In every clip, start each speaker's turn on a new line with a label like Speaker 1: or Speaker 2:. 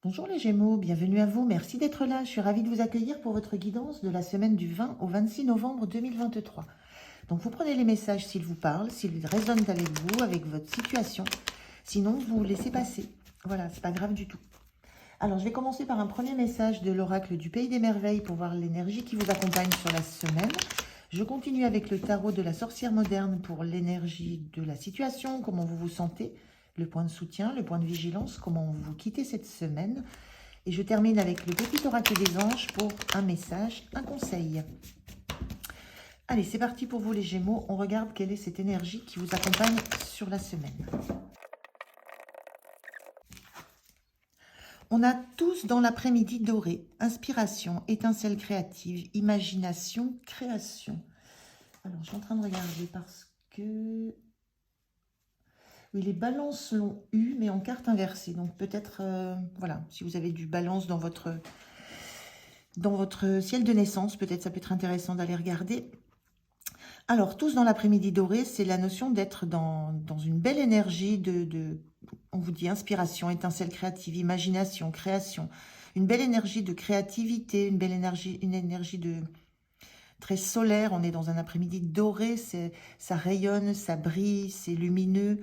Speaker 1: Bonjour les Gémeaux, bienvenue à vous, merci d'être là. Je suis ravie de vous accueillir pour votre guidance de la semaine du 20 au 26 novembre 2023. Donc vous prenez les messages s'ils vous parlent, s'ils résonnent avec vous, avec votre situation. Sinon, vous laissez passer. Voilà, c'est pas grave du tout. Alors, je vais commencer par un premier message de l'oracle du Pays des Merveilles pour voir l'énergie qui vous accompagne sur la semaine. Je continue avec le tarot de la sorcière moderne pour l'énergie de la situation, comment vous vous sentez, le point de soutien, le point de vigilance, comment vous quittez cette semaine. Et je termine avec le petit oracle des anges pour un message, un conseil. Allez, c'est parti pour vous les Gémeaux. On regarde quelle est cette énergie qui vous accompagne sur la semaine. On a tous dans l'après-midi doré, inspiration, étincelle créative, imagination, création. Alors, je suis en train de regarder parce que... Oui, les balances l'ont eu, mais en carte inversée. Donc, peut-être, voilà, si vous avez du balance dans votre ciel de naissance, peut-être ça peut être intéressant d'aller regarder. Alors, tous dans l'après-midi doré, c'est la notion d'être dans une belle énergie on vous dit inspiration, étincelle créative, imagination, création. Une belle énergie de créativité, une énergie de très solaire. On est dans un après-midi doré, ça rayonne, ça brille, c'est lumineux.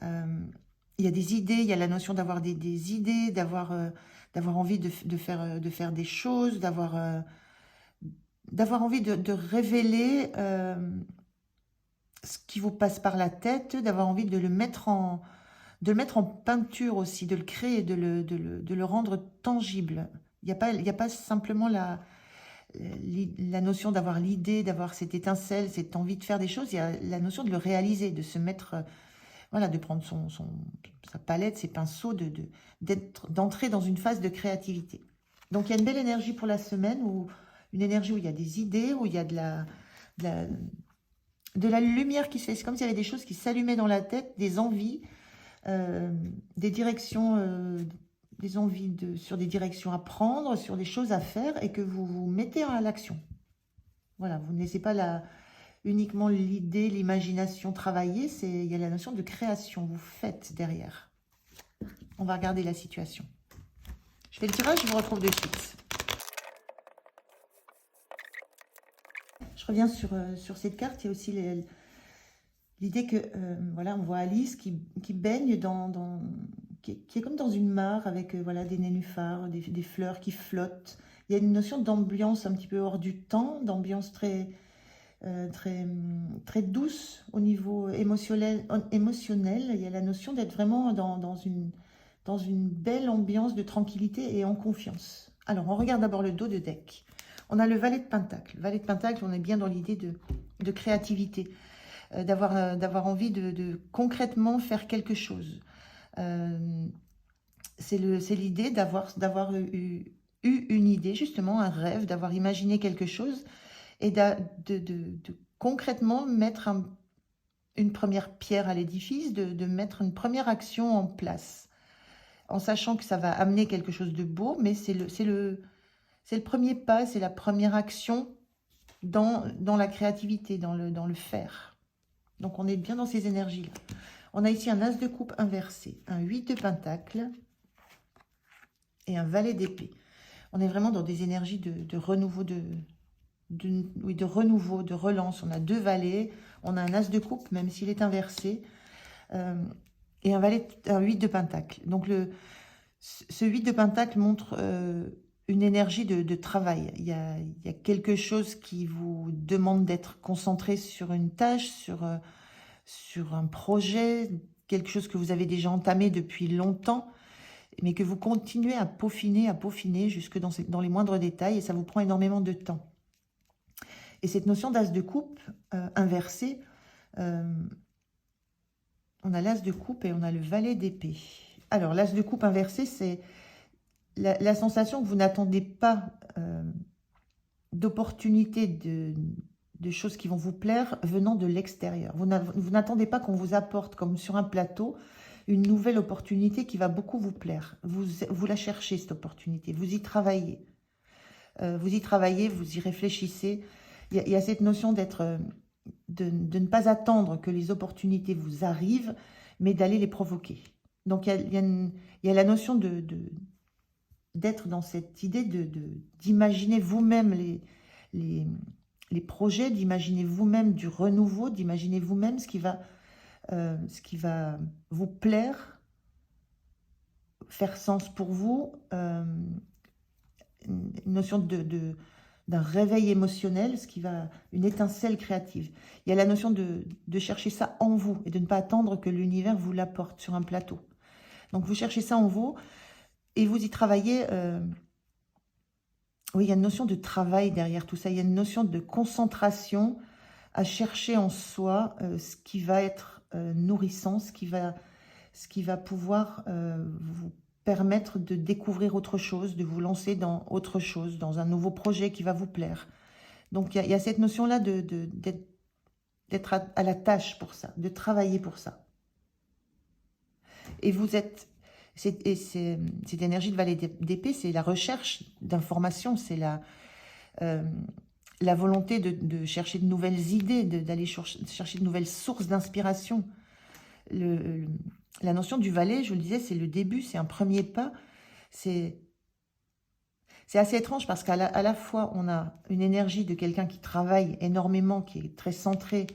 Speaker 1: Il y a des idées, il y a la notion d'avoir des idées, d'avoir envie de faire des choses, d'avoir envie de révéler ce qui vous passe par la tête, d'avoir envie de le mettre en peinture aussi, de le créer, de le rendre tangible. Il n'y a pas simplement la notion d'avoir l'idée, d'avoir cette étincelle, cette envie de faire des choses. Il y a la notion de le réaliser, de se mettre, voilà, de prendre sa palette, ses pinceaux, d'entrer dans une phase de créativité. Donc il y a une belle énergie pour la semaine, une énergie où il y a des idées, où il y a de la lumière qui se fait. C'est comme s'il y avait des choses qui s'allumaient dans la tête, des envies, des directions, des envies sur des directions à prendre, sur des choses à faire et que vous vous mettez à l'action. Voilà, vous ne laissez pas uniquement l'idée, l'imagination travailler, il y a la notion de création, vous faites derrière. On va regarder la situation. Je fais le tirage, je vous retrouve de suite. Je reviens sur cette carte, il y a aussi l'idée que, voilà, on voit Alice qui baigne qui est comme dans une mare avec voilà, des nénuphars, des fleurs qui flottent. Il y a une notion d'ambiance un petit peu hors du temps, d'ambiance très, très douce au niveau émotionnel. Il y a la notion d'être vraiment dans une belle ambiance de tranquillité et en confiance. Alors, on regarde d'abord le dos de deck. On a le valet de Pentacle. Valet de Pentacle, on est bien dans l'idée de créativité, d'avoir envie de concrètement faire quelque chose. C'est l'idée d'avoir eu une idée, justement, un rêve, d'avoir imaginé quelque chose et de concrètement mettre une première pierre à l'édifice, de mettre une première action en place, en sachant que ça va amener quelque chose de beau, mais c'est le premier pas, c'est la première action dans la créativité, dans le faire. Donc, on est bien dans ces énergies-là. On a ici un as de coupe inversé, un 8 de pentacle et un valet d'épée. On est vraiment dans des énergies de renouveau, oui, de renouveau, de relance. On a deux valets, on a un as de coupe, même s'il est inversé, et un 8 de pentacle. Donc, ce 8 de pentacle montre une énergie de travail. Il y a quelque chose qui vous demande d'être concentré sur une tâche, sur un projet, quelque chose que vous avez déjà entamé depuis longtemps, mais que vous continuez à peaufiner jusque dans les moindres détails, et ça vous prend énormément de temps. Et cette notion d'as de coupe inversée, on a l'as de coupe et on a le valet d'épée. Alors, l'as de coupe inversé, c'est la sensation que vous n'attendez pas d'opportunités, de choses qui vont vous plaire venant de l'extérieur. Vous n'attendez pas qu'on vous apporte, comme sur un plateau, une nouvelle opportunité qui va beaucoup vous plaire. Vous la cherchez, cette opportunité. Vous y travaillez. Vous y réfléchissez. Il y a cette notion de ne pas attendre que les opportunités vous arrivent, mais d'aller les provoquer. Donc, il y a la notion d'être dans cette idée d'imaginer vous-même les, les projets, d'imaginer vous-même du renouveau, d'imaginer vous-même ce qui va vous plaire, faire sens pour vous, une notion d'un réveil émotionnel, une étincelle créative. Il y a la notion de chercher ça en vous et de ne pas attendre que l'univers vous l'apporte sur un plateau. Donc vous cherchez ça en vous et vous y travaillez. Oui, il y a une notion de travail derrière tout ça. Il y a une notion de concentration à chercher en soi ce qui va être nourrissant, ce qui va pouvoir vous permettre de découvrir autre chose, de vous lancer dans autre chose, dans un nouveau projet qui va vous plaire. Donc il y a cette notion-là d'être à la tâche pour ça, de travailler pour ça. Et vous êtes... cette énergie de valet d'épée, c'est la recherche d'informations, c'est la volonté de chercher de nouvelles idées, d'aller chercher de nouvelles sources d'inspiration. La notion du valet, je vous le disais, c'est le début, c'est un premier pas. C'est assez étrange parce qu'à la fois, on a une énergie de quelqu'un qui travaille énormément, qui est très centré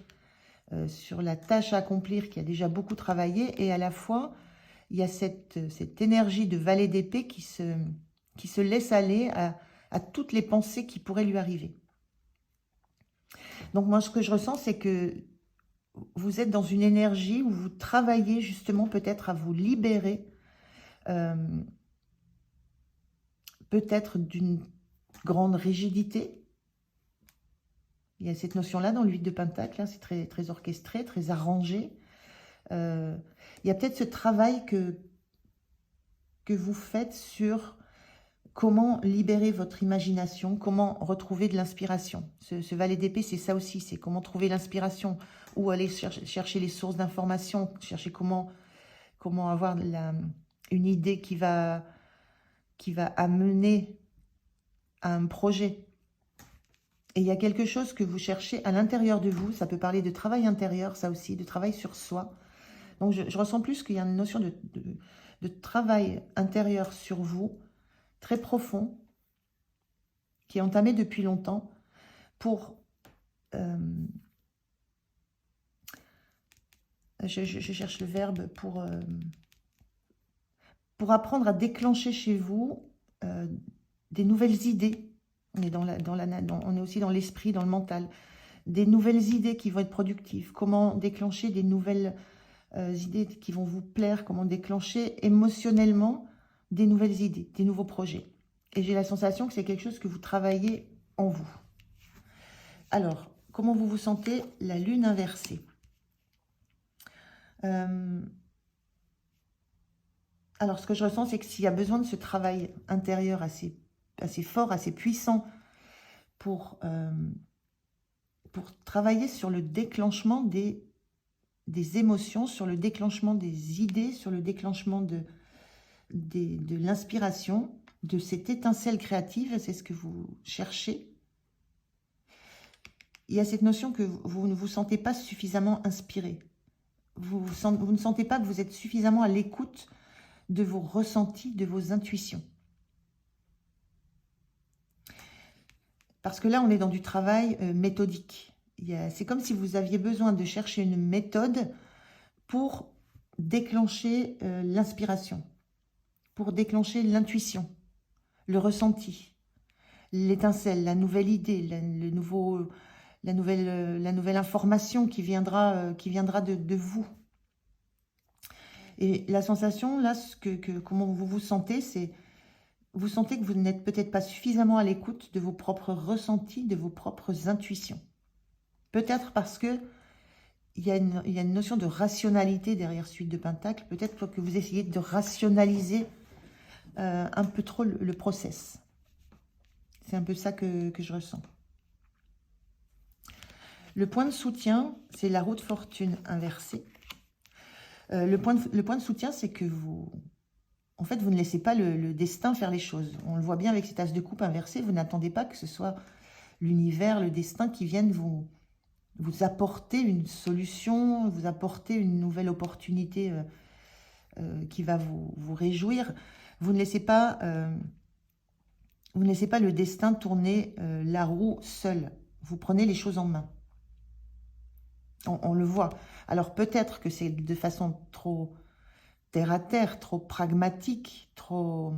Speaker 1: sur la tâche à accomplir, qui a déjà beaucoup travaillé, et à la fois, il y a cette énergie de valet d'épée qui se laisse aller à toutes les pensées qui pourraient lui arriver. Donc moi, ce que je ressens, c'est que vous êtes dans une énergie où vous travaillez justement peut-être à vous libérer, peut-être d'une grande rigidité. Il y a cette notion-là dans le 8 de Pentacle, hein, c'est très, très orchestré, très arrangé. Il y a peut-être ce travail que vous faites sur comment libérer votre imagination, comment retrouver de l'inspiration. Ce valet d'épée, c'est ça aussi, c'est comment trouver l'inspiration, ou aller chercher les sources d'informations, chercher comment avoir une idée qui va amener à un projet. Et il y a quelque chose que vous cherchez à l'intérieur de vous, ça peut parler de travail intérieur, ça aussi, de travail sur soi. Donc je ressens plus qu'il y a une notion de travail intérieur sur vous, très profond, qui est entamé depuis longtemps, pour... je cherche le verbe pour apprendre à déclencher chez vous des nouvelles idées. On est, on est aussi dans l'esprit, dans le mental. Des nouvelles idées qui vont être productives. Comment déclencher des nouvelles idées qui vont vous plaire. Comment déclencher émotionnellement des nouvelles idées, des nouveaux projets. Et j'ai la sensation que c'est quelque chose que vous travaillez en vous. Alors, comment vous vous sentez? La lune inversée. Alors, ce que je ressens, c'est que s'il y a besoin de ce travail intérieur assez fort, assez puissant pour travailler sur le déclenchement des émotions, sur le déclenchement des idées, sur le déclenchement de l'inspiration, de cette étincelle créative, c'est ce que vous cherchez. Il y a cette notion que vous ne vous sentez pas suffisamment inspiré. Vous ne sentez pas que vous êtes suffisamment à l'écoute de vos ressentis, de vos intuitions. Parce que là, on est dans du travail méthodique. C'est comme si vous aviez besoin de chercher une méthode pour déclencher l'inspiration, pour déclencher l'intuition, le ressenti, l'étincelle, la nouvelle idée, la nouvelle information qui viendra de vous. Et la sensation, là, comment vous vous sentez, c'est... Vous sentez que vous n'êtes peut-être pas suffisamment à l'écoute de vos propres ressentis, de vos propres intuitions. Peut-être parce que il y a une notion de rationalité derrière ce 8 de Pentacle. Peut-être que vous essayez de rationaliser un peu trop le process. C'est un peu ça que je ressens. Le point de soutien, c'est la roue de fortune inversée. Le point de soutien, c'est que en fait, vous ne laissez pas le destin faire les choses. On le voit bien avec cet as de coupe inversé. Vous n'attendez pas que ce soit l'univers, le destin qui vienne vous apporter une solution, vous apporter une nouvelle opportunité qui va vous réjouir. Vous ne laissez pas vous ne laissez pas le destin tourner la roue seul. Vous prenez les choses en main. On le voit. Alors peut-être que c'est de façon trop terre à terre, trop pragmatique, trop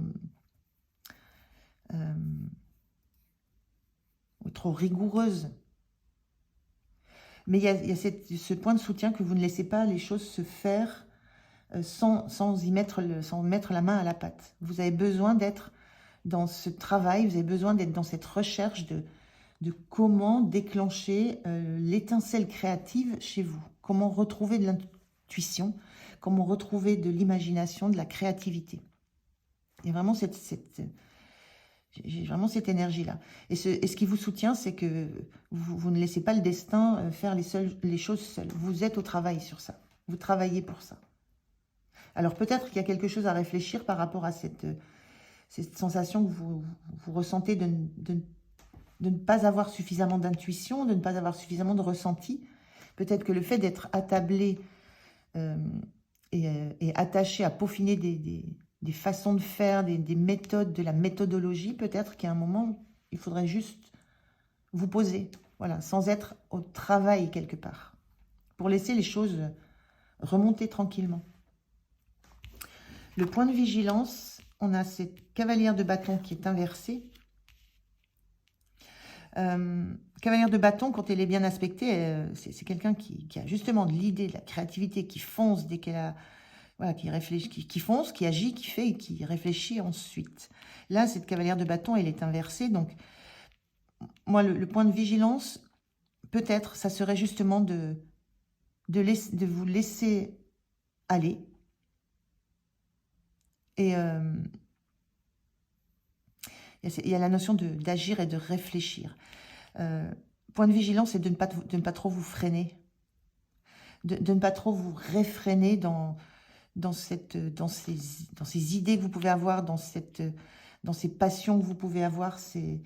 Speaker 1: rigoureuse. Mais il y a ce point de soutien que vous ne laissez pas les choses se faire sans mettre la main à la pâte. Vous avez besoin d'être dans ce travail, vous avez besoin d'être dans cette recherche de comment déclencher l'étincelle créative chez vous. Comment retrouver de l'intuition, comment retrouver de l'imagination, de la créativité. Il y a vraiment j'ai vraiment cette énergie-là. Et ce qui vous soutient, c'est que vous ne laissez pas le destin faire les choses seules. Vous êtes au travail sur ça. Vous travaillez pour ça. Alors peut-être qu'il y a quelque chose à réfléchir par rapport à cette sensation que vous ressentez de ne pas avoir suffisamment d'intuition, de ne pas avoir suffisamment de ressenti. Peut-être que le fait d'être attablé et attaché à peaufiner des façons de faire, des méthodes, de la méthodologie, peut-être qu'à un moment, il faudrait juste vous poser, voilà, sans être au travail quelque part, pour laisser les choses remonter tranquillement. Le point de vigilance, on a cette cavalière de bâton qui est inversée. Cavalière de bâton, quand elle est bien aspectée, c'est quelqu'un qui a justement de l'idée, de la créativité, qui fonce dès qu'elle a... Voilà, qui réfléchit, qui fonce, qui agit, qui fait et qui réfléchit ensuite. Là, cette cavalière de bâton, elle est inversée. Donc, moi, le point de vigilance, peut-être, ça serait justement de vous laisser aller. Et il y a la notion d'agir et de réfléchir. Point de vigilance, c'est de ne pas trop vous freiner. De ne pas trop vous réfréner dans ces idées que vous pouvez avoir, dans ces passions que vous pouvez avoir. C'est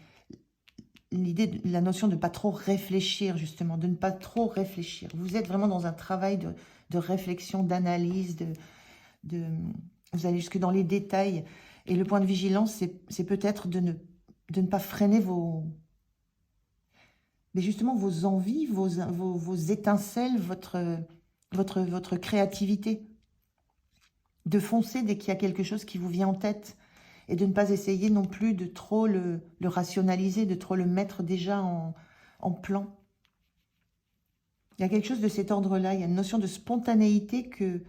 Speaker 1: la notion de ne pas trop réfléchir, justement, de ne pas trop réfléchir. Vous êtes vraiment dans un travail de réflexion, d'analyse, vous allez jusque dans les détails. Et le point de vigilance, c'est peut-être de ne pas freiner mais justement vos envies, vos étincelles, votre créativité. De foncer dès qu'il y a quelque chose qui vous vient en tête et de ne pas essayer non plus de trop le rationaliser, de trop le mettre déjà en plan. Il y a quelque chose de cet ordre-là, il y a une notion de spontanéité que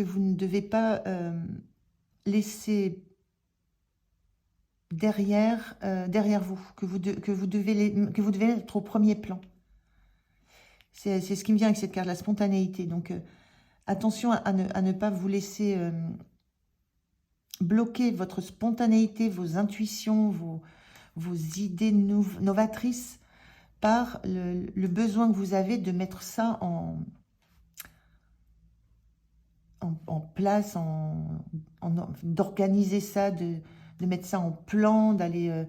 Speaker 1: vous ne devez pas laisser derrière vous, que vous devez être au premier plan. C'est ce qui me vient avec cette carte, la spontanéité. Donc, attention à ne pas vous laisser bloquer votre spontanéité, vos intuitions, vos idées novatrices par le besoin que vous avez de mettre ça en place, d'organiser ça, de mettre ça en plan, d'aller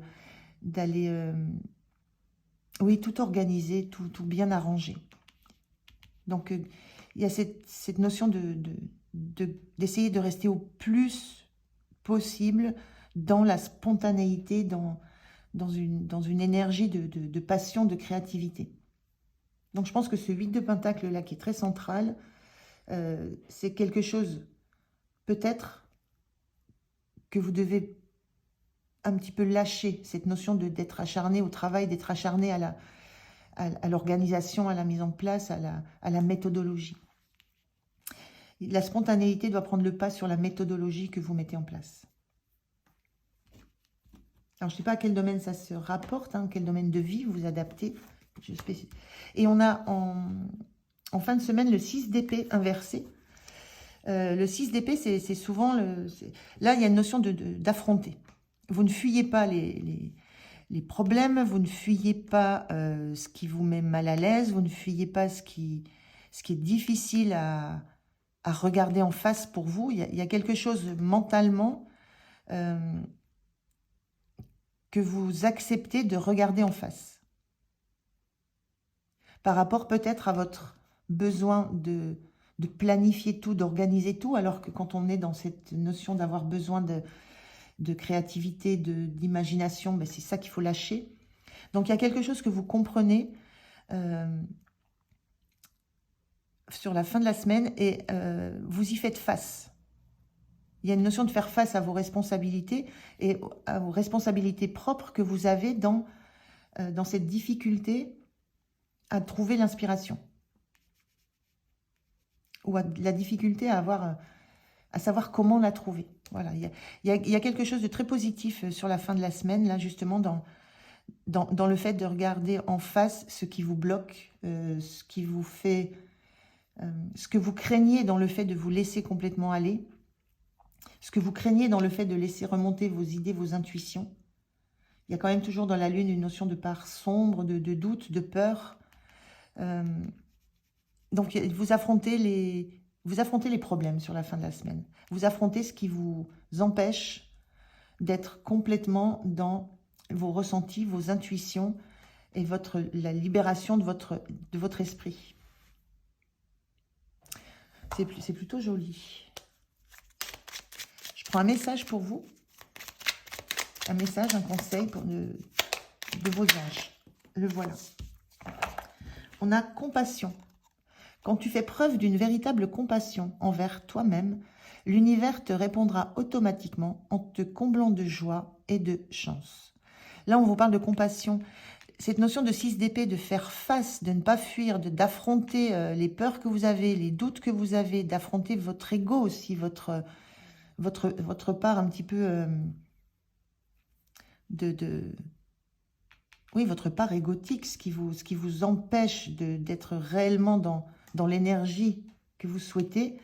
Speaker 1: oui, tout organiser, tout bien arranger. Donc, il y a cette notion d'essayer de rester au plus possible dans la spontanéité, dans une énergie de passion, de créativité. Donc, je pense que ce 8 de Pentacle là, qui est très central, c'est quelque chose, peut-être, que vous devez un petit peu lâcher, cette notion d'être acharné au travail, d'être acharné à l'organisation, à la mise en place, à la méthodologie. La spontanéité doit prendre le pas sur la méthodologie que vous mettez en place. Alors, je ne sais pas à quel domaine ça se rapporte, quel domaine de vie vous adaptez. Et on a en fin de semaine le 6 d'épée inversé. Le 6 d'épée, c'est souvent... Là, il y a une notion d'affronter. Vous ne fuyez pas les problèmes, vous ne fuyez pas ce qui vous met mal à l'aise, vous ne fuyez pas ce qui est difficile à regarder en face pour vous. Il y a quelque chose mentalement que vous acceptez de regarder en face. Par rapport peut-être à votre besoin de planifier tout, d'organiser tout, alors que quand on est dans cette notion d'avoir besoin de créativité, d'imagination, ben c'est ça qu'il faut lâcher. Donc il y a quelque chose que vous comprenez sur la fin de la semaine et vous y faites face. Il y a une notion de faire face à vos responsabilités et à vos responsabilités propres que vous avez dans cette difficulté à trouver l'inspiration. Ou la difficulté à savoir comment la trouver. Voilà, il y a quelque chose de très positif sur la fin de la semaine, là, justement, dans le fait de regarder en face ce qui vous bloque, ce qui vous fait... ce que vous craignez dans le fait de vous laisser complètement aller, ce que vous craignez dans le fait de laisser remonter vos idées, vos intuitions. Il y a quand même toujours dans la lune une notion de part sombre, de doute, de peur. Donc vous affrontez les problèmes sur la fin de la semaine. Vous affrontez ce qui vous empêche d'être complètement dans vos ressentis, vos intuitions et la libération de votre esprit. C'est plutôt joli. Je prends un message pour vous. Un message, un conseil de vos anges. Le voilà. On a compassion. Quand tu fais preuve d'une véritable compassion envers toi-même, l'univers te répondra automatiquement en te comblant de joie et de chance. Là, on vous parle de compassion. Cette notion de 6 d'épée, de faire face, de ne pas fuir, d'affronter les peurs que vous avez, les doutes que vous avez, d'affronter votre ego aussi, votre part un petit peu oui, votre part égotique, ce qui vous empêche d'être réellement dans l'énergie que vous souhaitez,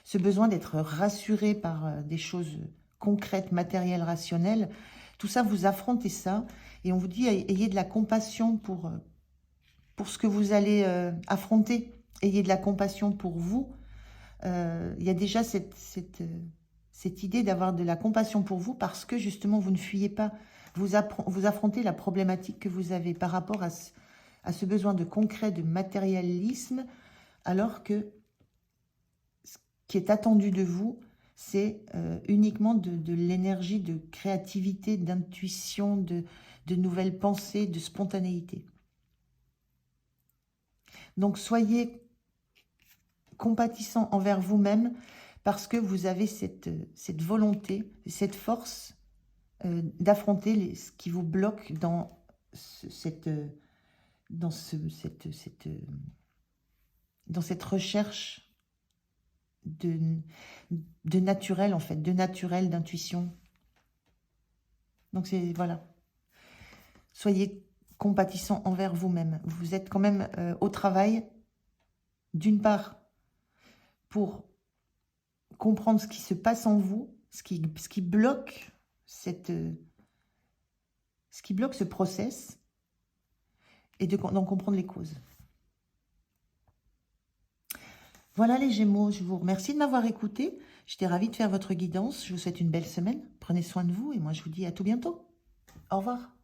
Speaker 1: ce besoin d'être rassuré par des choses concrètes, matérielles, rationnelles, tout ça, vous affrontez ça, et on vous dit, ayez de la compassion pour ce que vous allez affronter, ayez de la compassion pour vous. Il y a déjà cette idée d'avoir de la compassion pour vous parce que justement, vous ne fuyez pas, vous affrontez la problématique que vous avez par rapport à ce besoin de concret, de matérialisme, alors que ce qui est attendu de vous, c'est uniquement de l'énergie, de créativité, d'intuition, de nouvelles pensées, de spontanéité. Donc, soyez compatissant envers vous-même parce que vous avez cette volonté, cette force d'affronter ce qui vous bloque dans cette recherche de naturel, en fait, de naturel, d'intuition. Donc, voilà. Soyez compatissant envers vous-même. Vous êtes quand même au travail, d'une part, pour comprendre ce qui se passe en vous, ce qui bloque ce process, et d'en comprendre les causes. Voilà les Gémeaux, je vous remercie de m'avoir écouté. J'étais ravie de faire votre guidance. Je vous souhaite une belle semaine. Prenez soin de vous et moi je vous dis à tout bientôt. Au revoir.